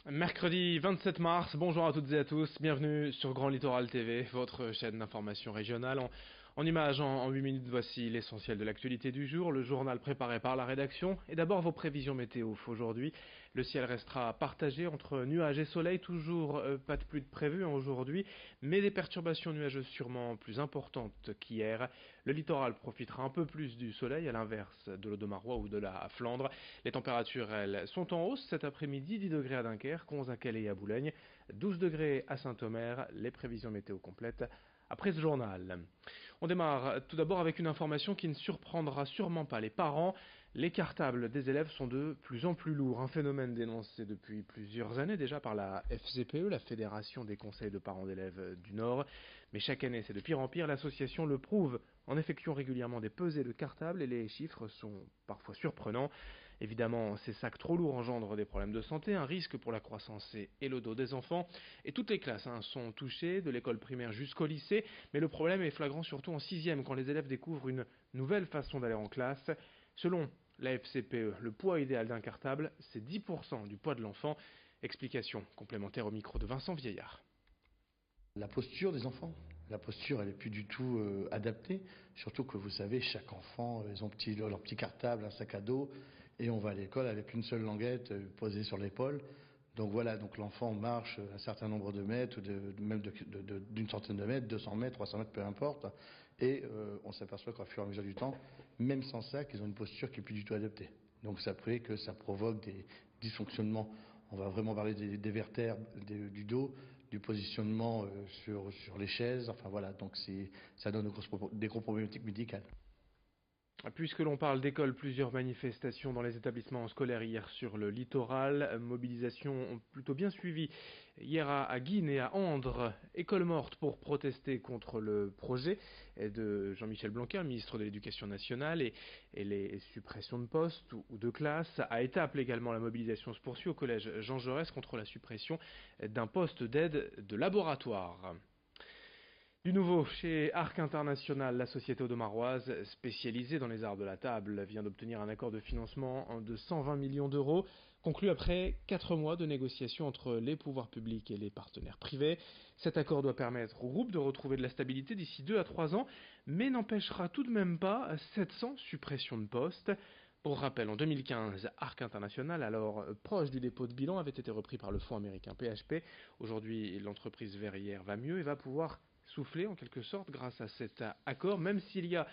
Mercredi 27 mars, bonjour à toutes et à tous, bienvenue sur Grand Littoral TV, votre chaîne d'information régionale. En images, en 8 minutes, voici l'essentiel de l'actualité du jour, le journal préparé par la rédaction. Et d'abord vos prévisions météo. Aujourd'hui, le ciel restera partagé entre nuages et soleil, toujours pas de pluie de prévu aujourd'hui, mais des perturbations nuageuses sûrement plus importantes qu'hier. Le littoral profitera un peu plus du soleil, à l'inverse de l'Audomarois ou de la Flandre. Les températures, elles, sont en hausse cet après-midi, 10 degrés à Dunkerque, 11 à Calais et à Boulogne, 12 degrés à Saint-Omer. Les prévisions météo complètes après ce journal. On démarre tout d'abord avec une information qui ne surprendra sûrement pas les parents. Les cartables des élèves sont de plus en plus lourds, un phénomène dénoncé depuis plusieurs années déjà par la FCPE, la Fédération des conseils de parents d'élèves du Nord. Mais chaque année c'est de pire en pire, l'association le prouve en effectuant régulièrement des pesées de cartables et les chiffres sont parfois surprenants. Évidemment, ces sacs trop lourds engendrent des problèmes de santé, un risque pour la croissance et le dos des enfants. Et toutes les classes sont touchées, de l'école primaire jusqu'au lycée. Mais le problème est flagrant surtout en sixième, quand les élèves découvrent une nouvelle façon d'aller en classe. Selon la FCPE, le poids idéal d'un cartable, c'est 10% du poids de l'enfant. Explication complémentaire au micro de Vincent Vieillard. La posture des enfants. La posture, elle n'est plus du tout adaptée. Surtout que vous savez, chaque enfant, ils ont leur petit cartable, un sac à dos, et on va à l'école avec une seule languette posée sur l'épaule. Donc voilà, donc l'enfant marche un certain nombre de mètres, même d'une centaine de mètres, 200 mètres, 300 mètres, peu importe. Et on s'aperçoit qu'au fur et à mesure du temps, même sans sac, ils ont une posture qui est plus du tout adaptée. Donc ça fait que ça provoque des dysfonctionnements. On va vraiment parler des vertèbres, du dos, du positionnement sur les chaises. Enfin voilà, donc ça donne des gros problématiques médicales. Puisque l'on parle d'école, plusieurs manifestations dans les établissements scolaires hier sur le littoral, mobilisation plutôt bien suivie hier à Guînes et à Andres, école morte pour protester contre le projet de Jean-Michel Blanquer, ministre de l'Éducation nationale, et les suppressions de postes ou de classes. À Étaples également, la mobilisation se poursuit au collège Jean Jaurès contre la suppression d'un poste d'aide de laboratoire. Du nouveau, chez Arc International, la société audomaroise spécialisée dans les arts de la table vient d'obtenir un accord de financement de 120 millions d'euros, conclu après 4 mois de négociations entre les pouvoirs publics et les partenaires privés. Cet accord doit permettre au groupe de retrouver de la stabilité d'ici 2 à 3 ans, mais n'empêchera tout de même pas 700 suppressions de postes. Pour rappel, en 2015, Arc International, alors proche du dépôt de bilan, avait été repris par le fonds américain PHP. Aujourd'hui, l'entreprise verrière va mieux et va pouvoir souffler en quelque sorte grâce à cet accord, même s'il y a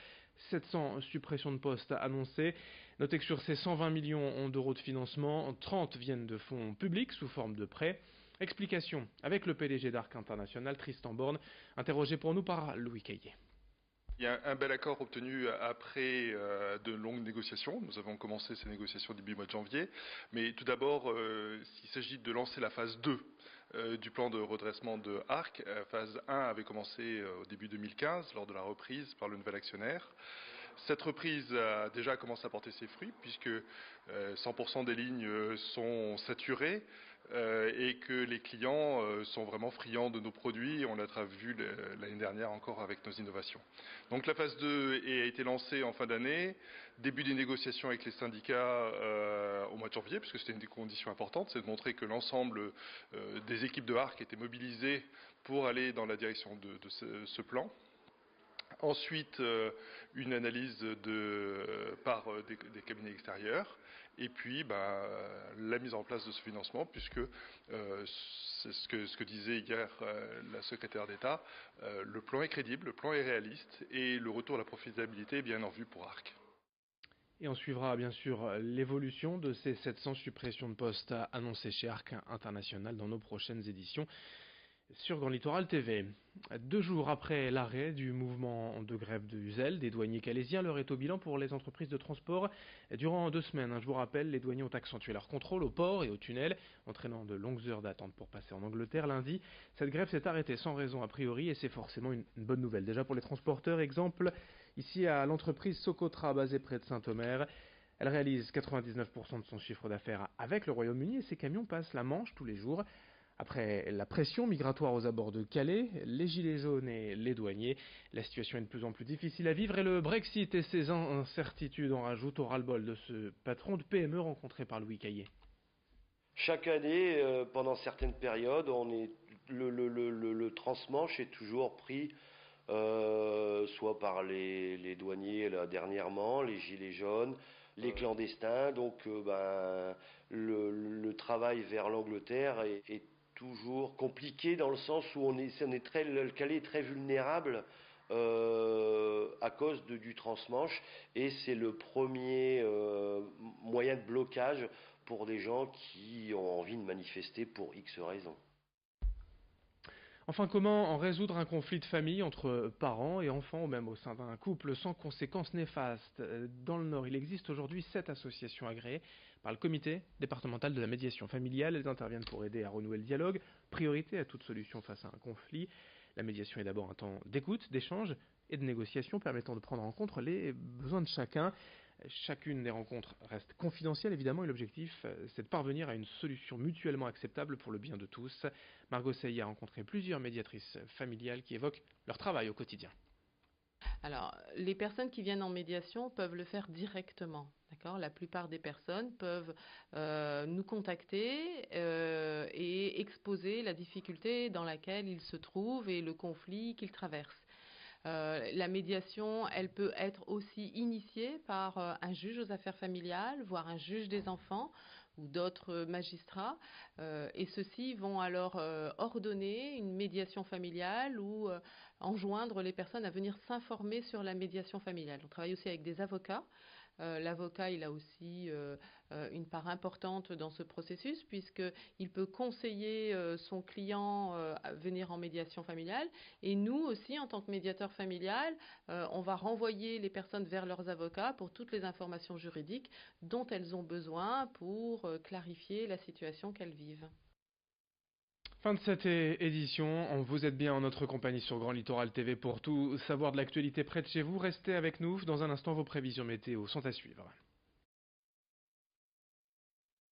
700 suppressions de postes annoncées. Notez que sur ces 120 millions d'euros de financement, 30 viennent de fonds publics sous forme de prêts. Explication avec le PDG d'Arc International, Tristan Borne, interrogé pour nous par Louis Caillé. Il y a un bel accord obtenu après de longues négociations. Nous avons commencé ces négociations début mois de janvier. Mais tout d'abord, il s'agit de lancer la phase 2 du plan de redressement de ARC. Phase 1 avait commencé au début 2015 lors de la reprise par le nouvel actionnaire. Cette reprise a déjà commencé à porter ses fruits puisque 100% des lignes sont saturées et que les clients sont vraiment friands de nos produits. On l'a vu l'année dernière encore avec nos innovations. Donc la phase 2 a été lancée en fin d'année, début des négociations avec les syndicats au mois de janvier, puisque c'était une des conditions importantes, c'est de montrer que l'ensemble des équipes de ARC étaient mobilisées pour aller dans la direction de ce plan. Ensuite, une analyse par des cabinets extérieurs, et puis la mise en place de ce financement, puisque c'est ce que disait hier la secrétaire d'État, le plan est crédible, le plan est réaliste, et le retour à la profitabilité est bien en vue pour ARC. Et on suivra bien sûr l'évolution de ces 700 suppressions de postes annoncées chez Arc International dans nos prochaines éditions sur Grand Littoral TV. 2 jours après l'arrêt du mouvement de grève de Uzel, des douaniers calaisiens, l'heure est au bilan pour les entreprises de transport. Durant 2 semaines, je vous rappelle, les douaniers ont accentué leur contrôle au port et au tunnel, entraînant de longues heures d'attente pour passer en Angleterre. Lundi, cette grève s'est arrêtée sans raison a priori et c'est forcément une bonne nouvelle. Déjà pour les transporteurs, exemple, ici à l'entreprise Socotra basée près de Saint-Omer. Elle réalise 99% de son chiffre d'affaires avec le Royaume-Uni et ses camions passent la Manche tous les jours. Après la pression migratoire aux abords de Calais, les gilets jaunes et les douaniers, la situation est de plus en plus difficile à vivre et le Brexit et ses incertitudes en rajoutent au ras-le-bol de ce patron de PME rencontré par Louis Caillé. Chaque année, pendant certaines périodes, le transmanche est toujours pris soit par les douaniers là, dernièrement, les gilets jaunes, les clandestins. Donc le travail vers l'Angleterre est toujours compliqué dans le sens où le Calais est très vulnérable à cause du transmanche et c'est le premier moyen de blocage pour des gens qui ont envie de manifester pour X raisons. Enfin, comment en résoudre un conflit de famille entre parents et enfants, ou même au sein d'un couple sans conséquences néfastes? Dans le Nord, il existe aujourd'hui 7 associations agréées par le comité départemental de la médiation familiale. Elles interviennent pour aider à renouer le dialogue, priorité à toute solution face à un conflit. La médiation est d'abord un temps d'écoute, d'échange et de négociation permettant de prendre en compte les besoins de chacun. Chacune des rencontres reste confidentielle évidemment et l'objectif c'est de parvenir à une solution mutuellement acceptable pour le bien de tous. Margot Sey a rencontré plusieurs médiatrices familiales qui évoquent leur travail au quotidien. Alors, les personnes qui viennent en médiation peuvent le faire directement. D'accord ? La plupart des personnes peuvent nous contacter et exposer la difficulté dans laquelle ils se trouvent et le conflit qu'ils traversent. La médiation, elle peut être aussi initiée par un juge aux affaires familiales, voire un juge des enfants ou d'autres magistrats. Et ceux-ci vont alors ordonner une médiation familiale ou enjoindre les personnes à venir s'informer sur la médiation familiale. On travaille aussi avec des avocats. L'avocat, il a aussi une part importante dans ce processus puisqu'il peut conseiller son client à venir en médiation familiale. Et nous aussi, en tant que médiateur familial, on va renvoyer les personnes vers leurs avocats pour toutes les informations juridiques dont elles ont besoin pour clarifier la situation qu'elles vivent. Fin de cette édition, vous êtes bien en notre compagnie sur Grand Littoral TV pour tout savoir de l'actualité près de chez vous. Restez avec nous, dans un instant vos prévisions météo sont à suivre.